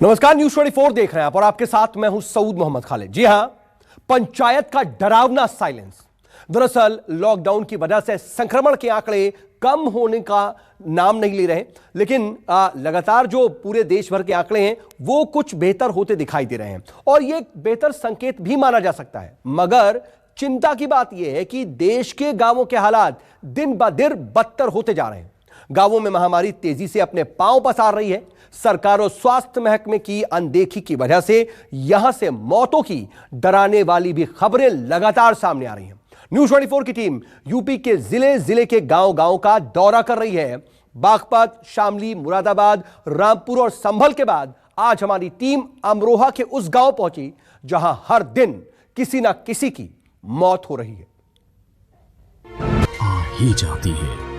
नमस्कार, न्यूज 24 देख रहे हैं आप और आपके साथ मैं हूं सऊद मोहम्मद खालिद। जी हां, पंचायत का डरावना साइलेंस। दरअसल लॉकडाउन की वजह से संक्रमण के आंकड़े कम होने का नाम नहीं ले रहे, लेकिन लगातार जो पूरे देश भर के आंकड़े हैं वो कुछ बेहतर होते दिखाई दे रहे हैं और ये एक बेहतर संकेत भी माना जा सकता है। मगर चिंता की बात यह है कि देश के गांवों के हालात दिन ब दिन बदतर होते जा रहे हैं। गांवों में महामारी तेजी से अपने पांव पसार रही है। सरकार और स्वास्थ्य महकमे की अनदेखी की वजह से यहां से मौतों की डराने वाली भी खबरें लगातार सामने आ रही हैं। न्यूज 24 की टीम यूपी के जिले के गांव का दौरा कर रही है। बागपत, शामली, मुरादाबाद, रामपुर और संभल के बाद आज हमारी टीम अमरोहा के उस गांव पहुंची जहां हर दिन किसी ना किसी की मौत हो रही है। आ ही जाती है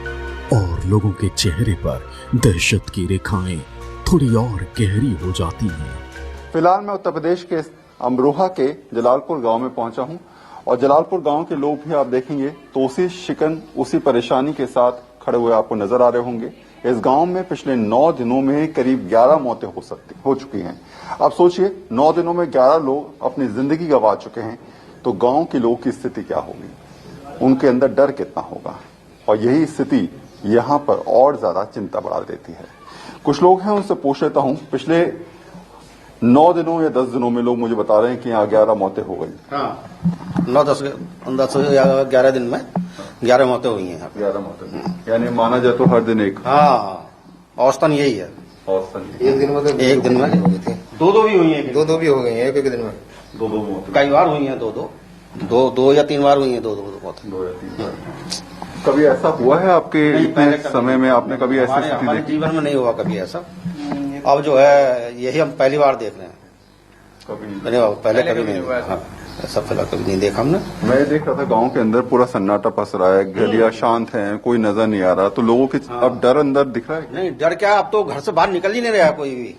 और लोगों के चेहरे पर दहशत की रेखाएं थोड़ी और गहरी हो जाती हैं। फिलहाल मैं उत्तर प्रदेश के अमरोहा के जलालपुर गांव में पहुंचा हूं और जलालपुर गांव के लोग भी आप देखेंगे तो उसी शिकन, उसी परेशानी के साथ खड़े हुए आपको नजर आ रहे होंगे। इस गांव में पिछले 9 दिनों में करीब 11 मौतें हो चुकी हैं। आप सोचिए, 9 दिनों में 11 लोग अपनी जिंदगी गंवा चुके हैं, तो गांव के लोगों की स्थिति क्या होगी, उनके अंदर डर कितना होगा। और यही स्थिति यहां पर और ज्यादा चिंता बढ़ा देती है। कुछ लोग हैं, उनसे पूछ लेता हूं। पिछले 9 दिनों या 10 दिनों में लोग मुझे बता रहे हैं कि यहाँ 11 मौतें हो गई। हाँ, 9-10 या 11 दिन में 11 मौतें हुई हैं। 11 मौतें, यानी माना जाए तो हर दिन एक। हाँ, औसतन यही है। औसतन एक दिन में हो गई थी। दो भी हुई हैं। दो भी हो गई हैं एक दिन में। दो मौतें कई बार हुई हैं। दो या 3 बार हुई हैं। दो मौतें। 2 या 3 बार। कभी ऐसा हुआ है आपके इतने समय में, आपने कभी ऐसी स्थिति हमारे देखी? जीवन में नहीं हुआ कभी ऐसा। अब जो है यही हम पहली बार देख रहे हैं। पहले कभी नहीं हुआ। हाँ, ऐसा फिलहाल कभी नहीं देखा हमने। मैं देख रहा था गांव के अंदर पूरा सन्नाटा पस रहा है, गलियां शांत हैं, कोई नजर नहीं आ रहा, तो लोगों के अब डर अंदर दिख रहा है। नहीं, डर क्या, अब तो घर से बाहर निकल ही नहीं रहा कोई भी।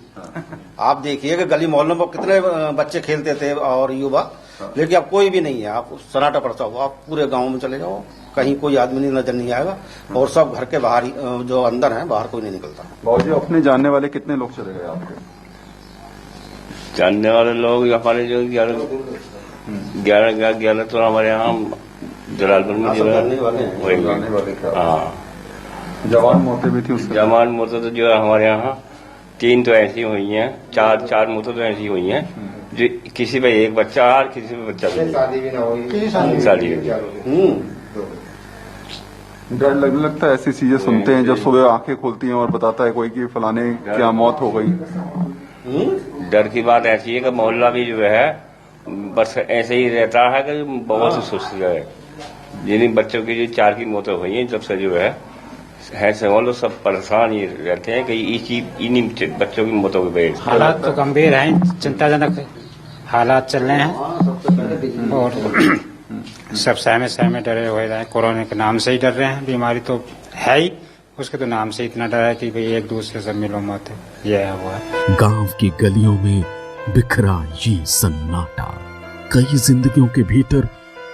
आप देखिए कि गली मोहल्लों में कितने बच्चे खेलते थे और युवा, लेकिन अब कोई भी नहीं है। आप सन्नाटा पड़ता हुआ आप पूरे गांव में चले जाओ, कहीं कोई आदमी नजर नहीं आएगा और सब घर के बाहर जो अंदर है, बाहर कोई नहीं निकलता। बाबूजी, अपने जानने वाले कितने लोग चले गए आपके? जानने वाले लोग हमारे जो 11 तो हमारे यहाँ जलालपुर में जो है। हाँ, जवान मौतें भी थी उसके। जवान मौतें तो जो है हमारे यहाँ 3 तो ऐसी हुई हैं, 4 मौतें तो ऐसी हुई हैं जो किसी पे एक बच्चा और किसी पे बच्चा भी शादी भी ना हुई। शादी हुई। डर लगने लगता है ऐसी चीजें सुनते हैं जब सुबह आंखें खुलती हैं और बताता है कोई कि फलाने क्या मौत हो गई। डर की बात ऐसी है कि मोहल्ला भी जो है बस ऐसे ही रहता है कि बहुत ही सुस्त है। जिन बच्चों की जो 4 की मौतें हुई हैं, जब से जो है से वो लोग सब परेशान ही रहते हैं कि इन्हीं बच्चों की मौतों की वजह से। हालात तो गंभीर हैं, चिंताजनक हालात चल रहे हैं और सब सहमे डरे हुए हैं। कोरोना के नाम से ही डर रहे हैं। बीमारी तो है ही, उसके तो नाम से इतना डर है कि भाई एक दूसरे से मिलो मत, ये है वो है। गांव की गलियों में बिखरा ये सन्नाटा कई जिंदगियों के भीतर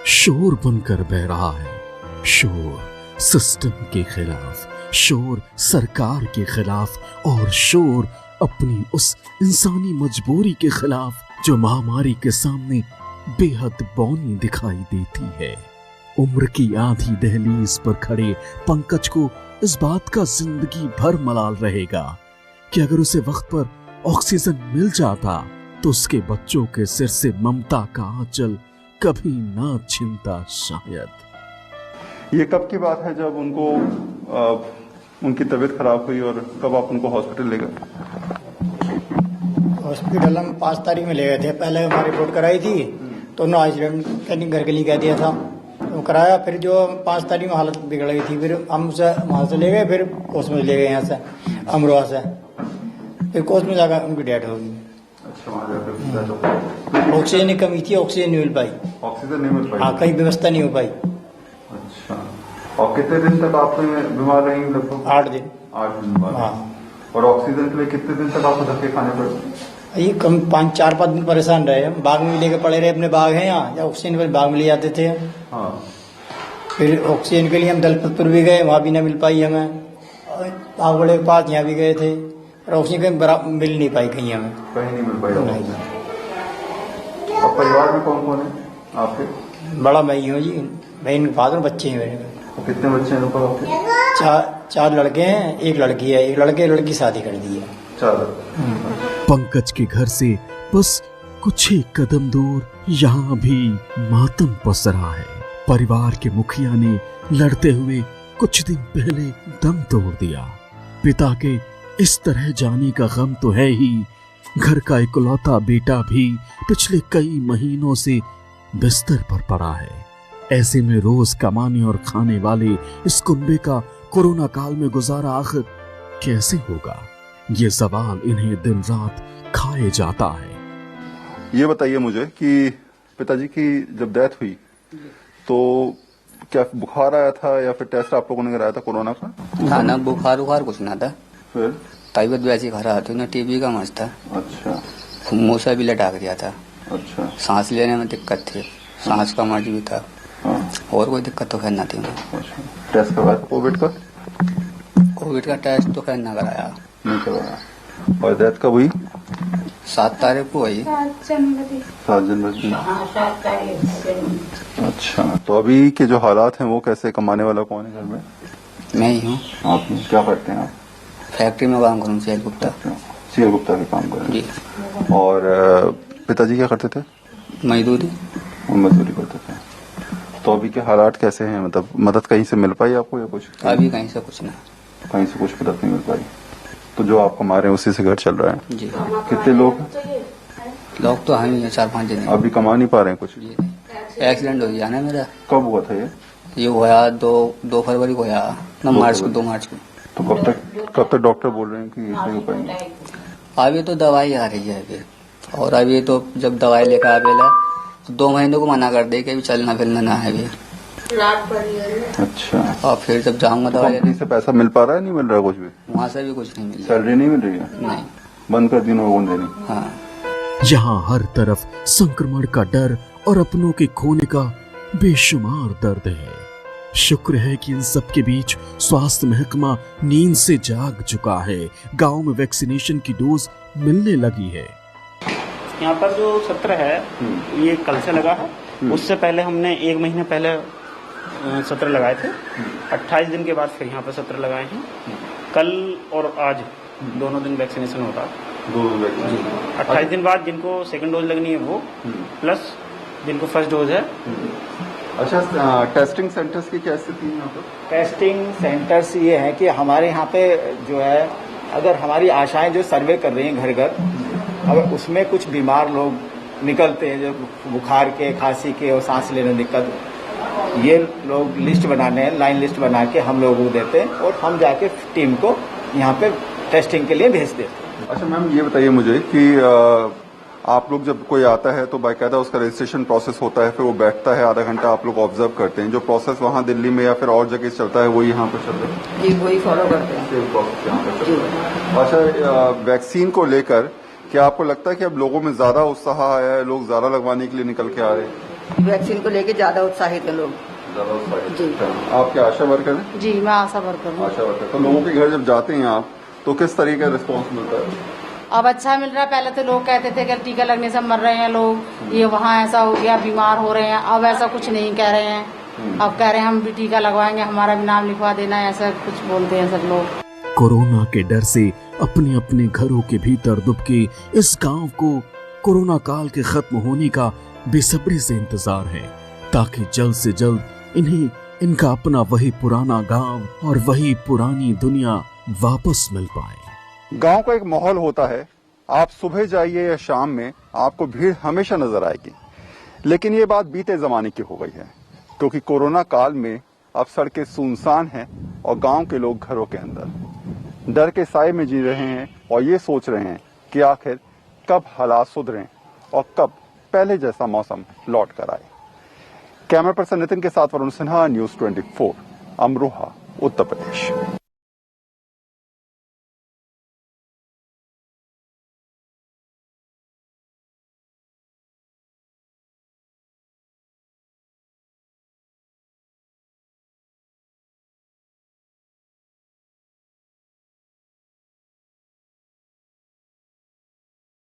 शोर बनकर बह रहा है। शोर सिस्टम के खिलाफ, शोर सरकार के खिलाफ और शोर अपनी उस इंसानी मजबूरी के खिलाफ जो महामारी के सामने बेहद बौनी दिखाई देती है। उम्र की आधी दहलीज पर खड़े पंकज को इस बात का जिंदगी भर मलाल रहेगा कि अगर उसे वक्त पर ऑक्सीजन मिल जाता तो उसके बच्चों के सिर से ममता का आंचल कभी ना छिनता शायद। ये कब की बात है जब उनको उनकी तबीयत खराब हुई और कब आप उनको हॉस्पिटल ले गए? हॉस्पिटल हम 5 तारीख में ले गए थे। पहले हमारी रिपोर्ट कराई थी तो उन्होंने आइसोलेशन घर के लिए कह दिया था, तो कराया। फिर जो 5 तारीख में हालत बिगड़ गई थी, फिर हम उसे वहां से ले गए, फिर कोस में ले गए यहाँ से अमरोहा से। फिर कोस में जाकर उनकी डेथ हो गई। ऑक्सीजन की कमी थी, ऑक्सीजन नहीं मिल पाई। ऑक्सीजन नहीं मिल पाई? हाँ, कहीं व्यवस्था नहीं हो पाई। अच्छा, और कितने दिन तक आपने बीमार रही? लगभग 8 दिन। 8 दिन बाद। हाँ। और ऑक्सीजन के लिए कितने दिन तक आपको धक्के खाने पड़े? ये कम 4-5 दिन परेशान रहे। हम बाग में लेके पड़े रहे, अपने बाग है यहाँ, या ऑक्सीजन वाले बाग में ले जाते थे। हाँ। फिर ऑक्सीजन के लिए हम दलपतपुर भी गए, वहाँ भी ना मिल पाई हमें। आग बड़े के पास यहाँ भी गए थे, रोशनी कहीं मिल नहीं पाई कहीं हमें। कहीं नहीं मिल पाई। नहीं। अब परिवार में कौन कौन है आपके? बड़ा मैं ही हूँ जी, बहन के फादर बच्चे हैं मेरे। कितने बच्चे हैं लोग आपके? चार लड़के हैं, एक लड़की है, एक लड़की शादी कर दी है। 4। पंकज के घर से बस कुछ ही कदम दूर यहाँ भी मातम पसरा है। परिवार के मुखिया ने लड़ते हुए कुछ दिन पहले दम तोड़ दिया। पिता के इस तरह जाने का गम तो है ही, घर का इकलौता बेटा भी पिछले कई महीनों से बिस्तर पर पड़ा है। ऐसे में रोज कमाने और खाने वाले इस कुंबे का कोरोना काल में गुजारा आखिर कैसे होगा, ये सवाल इन्हें दिन रात खाए जाता है। ये बताइए मुझे कि पिताजी की जब डेथ हुई तो क्या बुखार आया था या फिर टेस्ट आप लोगों ने कराया था कोरोना का? ना बुखार कुछ ना था, फिर तबीयत वैसी खराब थी ना, टीबी का मस्त था। अच्छा। मूसा भी लटक गया था। अच्छा। सांस लेने में दिक्कत थी, सांस का मर्ज भी था। हाँ। और कोई दिक्कत तो खैर ना थी। अच्छा। टेस्ट करवाया था कोविड का टेस्ट तो खैर ना कराया। नहीं करवाया। और डेथ कब हुई? 7 तारीख को हुई। 7 जनवरी। अच्छा, तो अभी के जो हालात हैं वो कैसे? कमाने वाला कौन है घर में? मैं ही हूँ। आप क्या करते हैं आप? फैक्ट्री में काम करूँ, सीएल गुप्ता। सीएल गुप्ता के काम करें जी। और पिताजी क्या करते थे? मजदूरी करते थे। तो अभी के हालात कैसे हैं? मतलब मदद कहीं से मिल पाई आपको या कुछ? अभी कहीं से कुछ ना, कहीं से कुछ मदद नहीं मिल पाई। तो जो आप कमा रहे हैं उसी से घर चल रहा है? जी। कितने लोग तो हम ही हैं, 4-5 दिन। अभी कमा नहीं पा रहे हैं कुछ? जी। एक्सीडेंट हो गया ना मेरा। कब हुआ था ये हुआ 2 फरवरी को हुआ, 2 मार्च को। तो कब तक डॉक्टर बोल रहे हैं कि सही हो पाएंगे? अभी तो दवाई आ रही है अभी, और अभी तो जब दवाई लेकर आवेला तो 2 महीने को मना कर दे कि अभी चलना फिरना ना है अभी। अच्छा। और फिर जब जाऊंगा दवाई कंपनी से पैसा मिल पा रहा है? नहीं मिल रहा कुछ भी? वहाँ से भी कुछ नहीं मिल रहा। सैलरी नहीं मिल रही है? नहीं, बंद कर दी लोगों ने देनी। हाँ। यहाँ हर तरफ संक्रमण का डर और अपनों के खोने का बेशुमार दर्द है। शुक्र है कि इन सब के बीच स्वास्थ्य महकमा नींद से जाग चुका है। गांव में वैक्सीनेशन की डोज मिलने लगी है। यहाँ पर जो सत्र है ये कल से लगा है। उससे पहले हमने 1 महीने पहले सत्र लगाए थे। 28 दिन के बाद फिर यहाँ पर सत्र लगाए हैं। कल और आज दोनों दिन वैक्सीनेशन होता है। 28 दिन बाद जिनको सेकंड डोज लगनी है वो, प्लस जिनको फर्स्ट डोज है। अच्छा, टेस्टिंग सेंटर्स की क्या स्थिति है यहाँ पर? टेस्टिंग सेंटर्स ये है कि हमारे यहाँ पे जो है, अगर हमारी आशाएं जो सर्वे कर रही हैं घर घर, अगर उसमें कुछ बीमार लोग निकलते हैं जो बुखार के, खांसी के और सांस लेने में दिक्कत, ये लोग लिस्ट बनाने हैं, लाइन लिस्ट बना के हम लोगों को देते हैं और हम जाके टीम को यहाँ पे टेस्टिंग के लिए भेजते हैं। अच्छा मैम, ये बताइए मुझे कि आप लोग जब कोई आता है तो बाकायदा उसका रजिस्ट्रेशन प्रोसेस होता है, फिर वो बैठता है आधा घंटा, आप लोग ऑब्जर्व करते हैं। जो प्रोसेस वहाँ दिल्ली में या फिर और जगह चलता है वो यहाँ पर चल रहा है? जी, वही फॉलो करते हैं। सेम प्रोसेस यहाँ पर चल रहा है। अच्छा, वैक्सीन को लेकर क्या आपको लगता है कि अब लोगों में ज्यादा उत्साह आया है, लोग ज्यादा लगवाने के लिए निकल के आ रहे हैं? वैक्सीन को लेके ज्यादा उत्साहित है लोग। ज्यादा उत्साहित? जी। आप क्या आशा वर्कर हैं? जी, मैं आशा वर्कर हूँ। आशा वर्कर। तो लोगों के घर जब जाते हैं आप तो किस तरीके का रिस्पॉन्स मिलता है? अब अच्छा मिल रहा है। पहले तो लोग कहते थे कि टीका लगने से मर रहे हैं लोग, ये वहाँ ऐसा हो गया, बीमार हो रहे हैं। अब ऐसा कुछ नहीं कह रहे हैं। अब कह रहे हैं हम भी टीका लगवाएंगे, हमारा भी नाम लिखवा देना, ऐसा कुछ बोलते हैं सब लोग। कोरोना के डर से अपने अपने घरों के भीतर दुबके इस गांव को कोरोना काल के खत्म होने का बेसब्री से इंतजार है, ताकि जल्द से जल्द इन्हें इनका अपना वही पुराना गांव और वही पुरानी दुनिया वापस मिल पाए। गांव का एक माहौल होता है, आप सुबह जाइए या शाम में आपको भीड़ हमेशा नजर आएगी। लेकिन ये बात बीते जमाने की हो गई है, क्योंकि कोरोना काल में अब सड़कें सुनसान हैं और गांव के लोग घरों के अंदर डर के साए में जी रहे हैं और ये सोच रहे हैं कि आखिर कब हालात सुधरें और कब पहले जैसा मौसम लौट कर आए। कैमरा पर्सन नितिन के साथ वरुण सिन्हा, न्यूज़ 24, अमरोहा, उत्तर प्रदेश।